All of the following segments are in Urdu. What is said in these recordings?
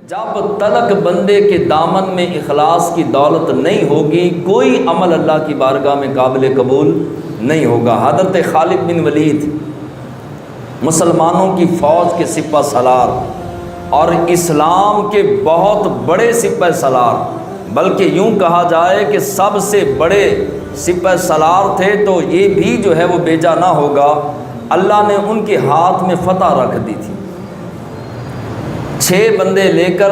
جب تلک بندے کے دامن میں اخلاص کی دولت نہیں ہوگی، کوئی عمل اللہ کی بارگاہ میں قابل قبول نہیں ہوگا۔ حضرت خالد بن ولید مسلمانوں کی فوج کے سپہ سالار اور اسلام کے بہت بڑے سپہ سالار، بلکہ یوں کہا جائے کہ سب سے بڑے سپہ سالار تھے، تو یہ بھی جو ہے وہ بیجا نہ ہوگا، اللہ نے ان کے ہاتھ میں فتح رکھ دی تھی۔ 6 بندے لے کر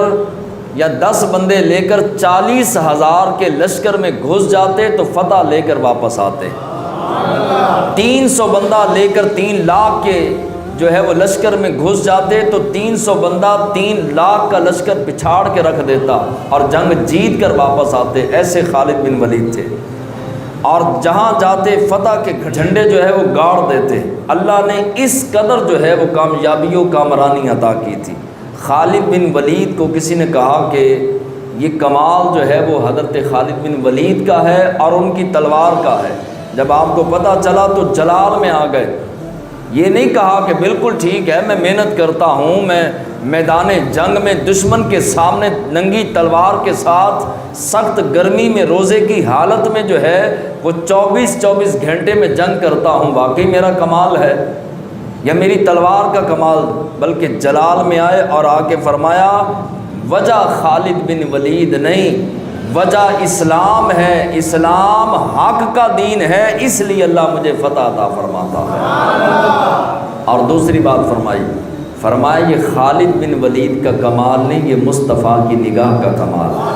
یا 10 بندے لے کر 40,000 کے لشکر میں گھس جاتے تو فتح لے کر واپس آتے۔ 300 بندہ لے کر 3 لاکھ کے جو ہے وہ لشکر میں گھس جاتے تو 300 بندہ 3 لاکھ کا لشکر پچھاڑ کے رکھ دیتا اور جنگ جیت کر واپس آتے۔ ایسے خالد بن ولید تھے، اور جہاں جاتے فتح کے جھنڈے جو ہے وہ گاڑ دیتے۔ اللہ نے اس قدر جو ہے وہ کامیابی و کامرانی عطا کی تھی۔ خالد بن ولید کو کسی نے کہا کہ یہ کمال جو ہے وہ حضرت خالد بن ولید کا ہے اور ان کی تلوار کا ہے۔ جب آپ کو پتہ چلا تو جلال میں آ گئے۔ یہ نہیں کہا کہ بالکل ٹھیک ہے، میں محنت کرتا ہوں، میں میدان جنگ میں دشمن کے سامنے ننگی تلوار کے ساتھ سخت گرمی میں روزے کی حالت میں جو ہے وہ 24 گھنٹے میں جنگ کرتا ہوں، واقعی میرا کمال ہے یا میری تلوار کا کمال، بلکہ جلال میں آئے اور آ کے فرمایا وجہ خالد بن ولید نہیں، وجہ اسلام ہے، اسلام حق کا دین ہے، اس لیے اللہ مجھے فتح عطا فرماتا ہے۔ اور دوسری بات فرمایا یہ خالد بن ولید کا کمال نہیں، یہ مصطفیٰ کی نگاہ کا کمال ہے۔